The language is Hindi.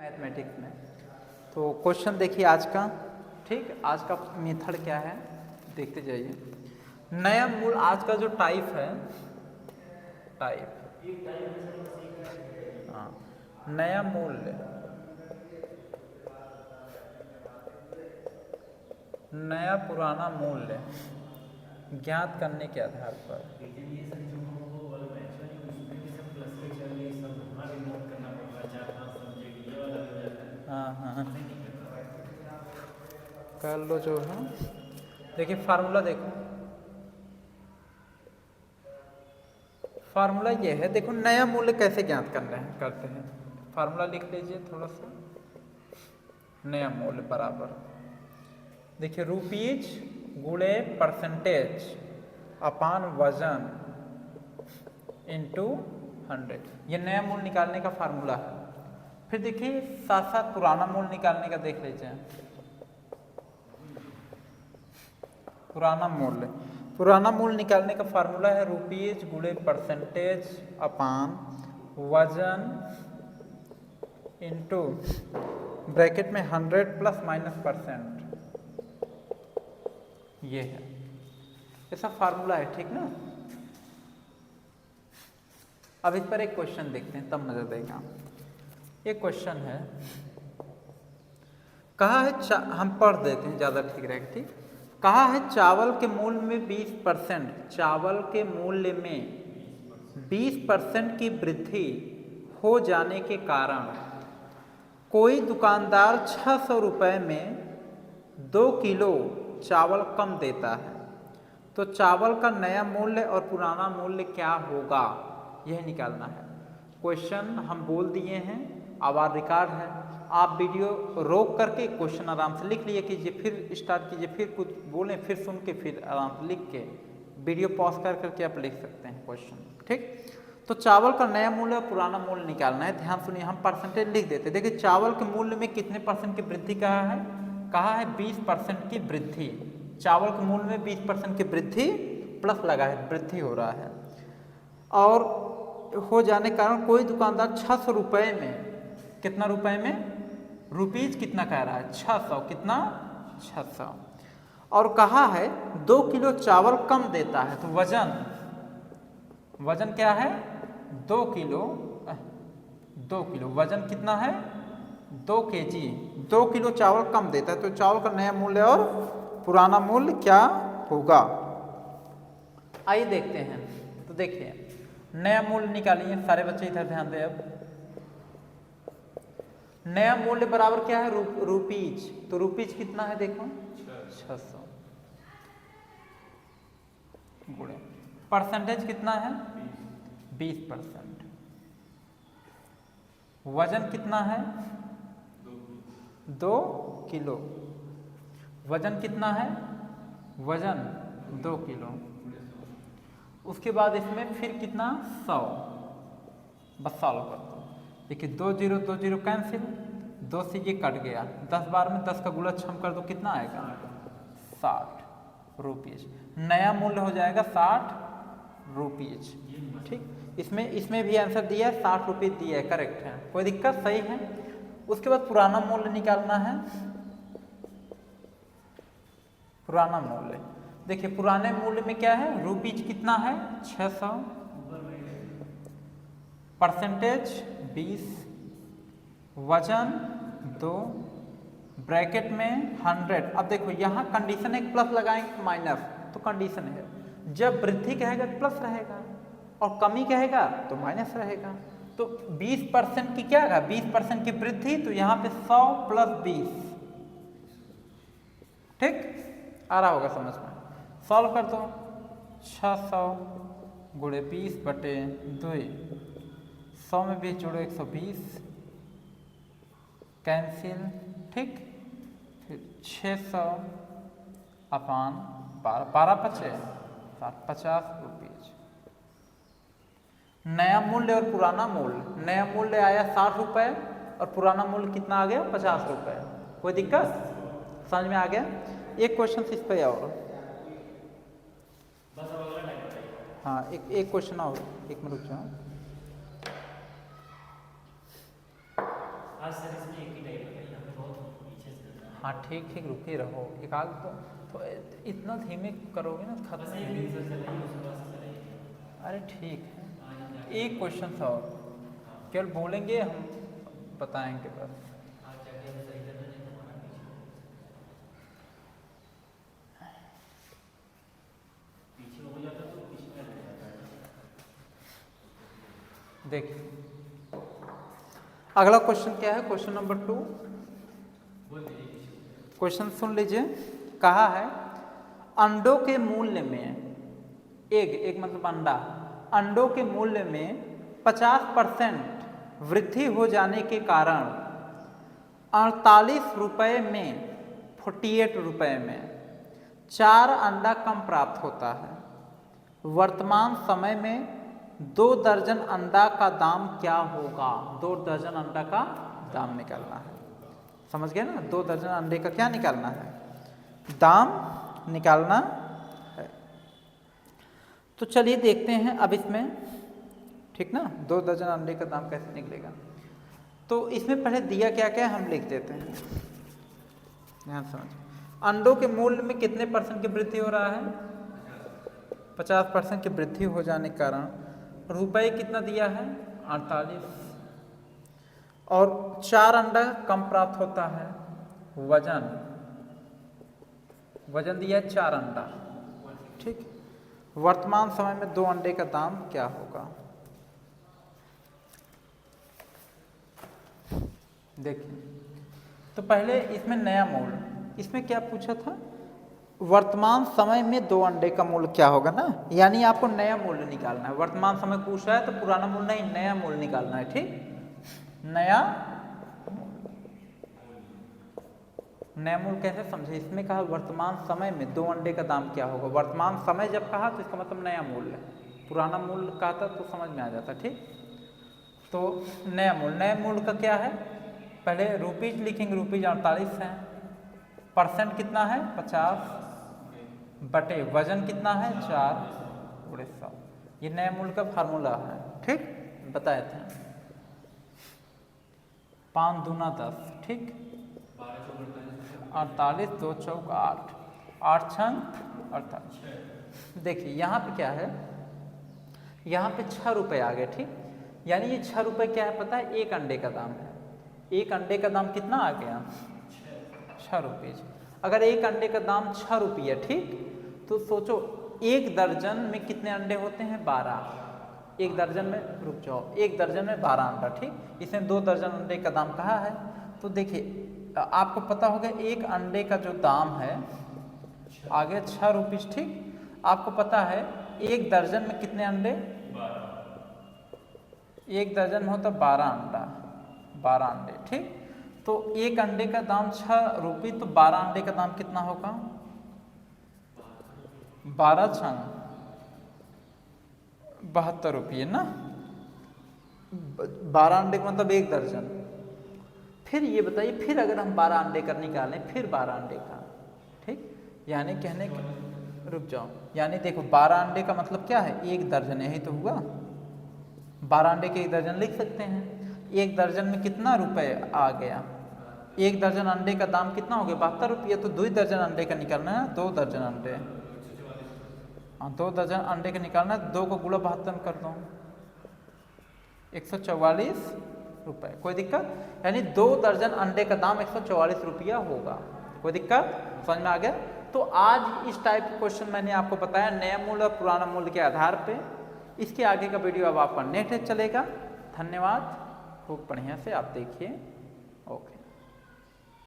मैथमेटिक्स में। तो क्वेश्चन देखिए आज का, ठीक, आज का मेथड क्या है देखते जाइए। नया मूल आज का जो टाइप है, टाइप, हाँ, नया मूल्य, नया पुराना मूल्य ज्ञात करने के आधार पर, हाँ हाँ कर लो जो है। देखिए फार्मूला देखो, फार्मूला ये है, देखो नया मूल्य कैसे ज्ञात करते हैं। फार्मूला लिख लीजिए थोड़ा सा। नया मूल्य बराबर, देखिए रुपीज गुणे परसेंटेज अपान वजन इंटू 100, ये नया मूल्य निकालने का फार्मूला है। फिर देखिए साथ साथ पुराना मूल्य निकालने का देख लीजिए। पुराना मूल्य निकालने का फार्मूला है रुपीज गुणे परसेंटेज अपान वजन इंटू ब्रैकेट में 100 प्लस माइनस %, ये है, ऐसा फार्मूला है, ठीक ना। अब इस पर एक क्वेश्चन देखते हैं तब नजर देगा। एक क्वेश्चन है, कहा है हम पढ़ देते हैं ज़्यादा ठीक रहेगा, ठीक। कहा है चावल के मूल्य में 20%, चावल के मूल्य में 20% की वृद्धि हो जाने के कारण कोई दुकानदार 600 रुपये में 2 किलो चावल कम देता है, तो चावल का नया मूल्य और पुराना मूल्य क्या होगा, यह निकालना है। क्वेश्चन हम बोल दिए हैं, आवाज रिकॉर्ड है, आप वीडियो रोक करके क्वेश्चन आराम से लिख लिए कीजिए, फिर स्टार्ट कीजिए, फिर कुछ बोलें, फिर सुन के, फिर आराम से लिख के वीडियो पॉज कर करके आप लिख सकते हैं क्वेश्चन, ठीक। तो चावल का नया मूल्य और पुराना मूल्य निकालना है। ध्यान सुनिए, हम परसेंटेज लिख देते हैं। देखिए चावल के मूल्य में कितने % की वृद्धि कहा है 20% की वृद्धि। चावल के मूल्य में 20% की वृद्धि प्लस लगा है, वृद्धि हो रहा है, और हो जाने के कारण कोई दुकानदार 600 रुपये में, कितना रुपए में, रुपीज कितना कह रहा है 600, कितना 600, और कहा है 2 किलो चावल कम देता है, तो वजन क्या है 2 किलो, वजन कितना है 2 kg, 2 किलो चावल कम देता है, तो चावल का नया मूल्य और पुराना मूल्य क्या होगा। आइए देखते हैं। तो देखिए नया मूल्य निकालिए, सारे बच्चे इधर ध्यान दें। अब नया मूल्य बराबर क्या है रुपीज, तो रुपीज कितना है देखो 600 गुणे परसेंटेज कितना है 20%, वजन कितना है 2 किलो, वजन कितना है, वजन 2 किलो। उसके बाद इसमें फिर कितना 100, बस सॉल्व कर दो। देखिए 2 0 2 0 कैंसिल, 2 से ये कट गया, 10 बार में 10 का गुणा छम कर दो, कितना आएगा 60 रुपीज। नया मूल्य हो जाएगा 60 रुपीज, ठीक। इसमें भी आंसर दिया है 60 रुपीज दिया है, करेक्ट है, कोई दिक्कत, सही है। उसके बाद पुराना मूल्य निकालना है। पुराना मूल्य देखिए, पुराने मूल्य में क्या है रुपीज कितना है 600, परसेंटेज 20, वजन 2, ब्रैकेट में 100। अब देखो यहाँ कंडीशन है प्लस लगाएंगे माइनस, तो कंडीशन है जब वृद्धि कहेगा तो प्लस रहेगा और कमी कहेगा तो माइनस रहेगा। तो 20% की क्या है 20% की वृद्धि, तो यहाँ पे 100 प्लस 20, ठीक, आ रहा होगा समझ में। सॉल्व कर दो, 600 गुणे 20 बटे 2, 100 में 20 जोड़ो 120, कैंसिल, ठीक। फिर 600 अपान 12 पचे 50 रुपीज। नया मूल्य और पुराना मूल्य, नया मूल्य आया 60 रुपये और पुराना मूल्य कितना आ गया 50 रुपये। कोई दिक्कत, समझ में आ गया। एक क्वेश्चन इस पर और, हाँ एक क्वेश्चन और, एक मिनट रुक जाओ। आज सर इसमें एक ही टाइप है, यहाँ पे बहुत पीछे से चल रहा है। हाँ ठीक रुके रहो, एक आध तो इतना धीमे करोगे ना खत्म बस एक नहीं। दिन सर चलाइए, उसके बाद से चलाइए। अरे ठीक है, हाँ, ये क्या एक क्वेश्चन था और केवल बोलेंगे हम बताएंगे बस। आप जाके अब सही करना, नहीं तो हमारा पीछे हो जाता तो पीछे में रह जाता है। देखिए अगला क्वेश्चन क्या है, क्वेश्चन नंबर 2। बोल दीजिए। क्वेश्चन सुन लीजिए, कहा है अंडों के मूल्य में एक मतलब अंडा, अंडों के मूल्य में 50% वृद्धि हो जाने के कारण 48 रुपये में 48 रुपये में 4 अंडा कम प्राप्त होता है। वर्तमान समय में 2 दर्जन अंडा का दाम क्या होगा? 2 दर्जन अंडा का दाम निकालना है, समझ गए ना? 2 दर्जन अंडे का क्या निकालना है? दाम निकालना है। तो चलिए देखते हैं अब इसमें, ठीक ना? 2 दर्जन अंडे का दाम कैसे निकलेगा? तो इसमें पहले दिया क्या क्या है हम लिख देते हैं, ध्यान समझ। अंडों के मूल्य में कितने % की वृद्धि हो रहा है? 50% की वृद्धि हो जाने के कारण रुपए कितना दिया है? 48, और 4 अंडा कम प्राप्त होता है। वजन दिया है 4 अंडा, ठीक। वर्तमान समय में 2 अंडे का दाम क्या होगा? देखिए तो पहले इसमें नया मूल्य, इसमें क्या पूछा था? वर्तमान समय में 2 अंडे का मूल्य क्या होगा ना, यानी आपको नया मूल्य निकालना है। वर्तमान समय पूछा है तो पुराना मूल्य नहीं, नया मूल्य निकालना है, ठीक। नया मूल्य कैसे समझे? इसमें कहा वर्तमान समय में 2 अंडे का दाम क्या होगा। वर्तमान समय जब कहा तो इसका मतलब नया मूल्य, पुराना मूल्य कहा था तो समझ में आ जाता, ठीक। तो नया मूल्य का क्या है? पहले रुपीज लिखेंगे, रुपीज 48 है, % कितना है? 50 बटे वजन कितना है? 4 × 100। ये नए मूल्य का फार्मूला है, ठीक, बताए थे। 5 दूना 10, ठीक। 48 2 चौक 8, 8 छंग 48। देखिए यहाँ पे क्या है, यहाँ पे 6 रुपये आ गए, ठीक। यानी ये 6 रुपये क्या है पता है? 1 अंडे का दाम है। 1 अंडे का दाम कितना आ गया? 6 रुपये। अगर 1 अंडे का दाम 6 रुपये, ठीक, तो सोचो 1 दर्जन में कितने अंडे होते हैं? 12। 1 दर्जन में, रुक जाओ, 1 दर्जन में 12 अंडा, ठीक। इसमें 2 दर्जन अंडे का दाम कहा है, तो देखिए आपको पता होगा 1 अंडे का जो दाम है आगे 6 रुपये, ठीक। आपको पता है 1 दर्जन में कितने अंडे? 1 दर्जन में होता 12 अंडा, 12 अंडे, ठीक। तो 1 अंडे का दाम 6 रुपये, तो 12 अंडे का दाम कितना होगा? 12 छंग 72 रुपये ना। 12 अंडे का मतलब 1 दर्जन। फिर ये बताइए, फिर अगर हम 12 अंडे का निकालें, फिर 12 अंडे का, ठीक, यानी कहने का, रुक जाओ, यानी देखो 12 अंडे का मतलब क्या है? 1 दर्जन, यही तो हुआ। 12 अंडे के 1 दर्जन लिख सकते हैं। 1 दर्जन में कितना रुपए आ गया? 1 दर्जन अंडे का दाम कितना हो गया? 72 रुपये। तो 2 दर्जन अंडे का निकालना है, 2 दर्जन अंडे, हाँ 2 दर्जन अंडे का निकालना है। 2 को गुणा 72 कर दो, 144 रुपये। कोई दिक्कत? यानी 2 दर्जन अंडे का दाम 144 रुपया होगा। कोई दिक्कत? समझ में आ गया? तो आज इस टाइप के क्वेश्चन मैंने आपको बताया नया मूल्य और पुराना मूल्य के आधार पे। इसके आगे का वीडियो अब आपका नेक्स्ट चलेगा। धन्यवाद, खूब बढ़िया से आप देखिए। ओके।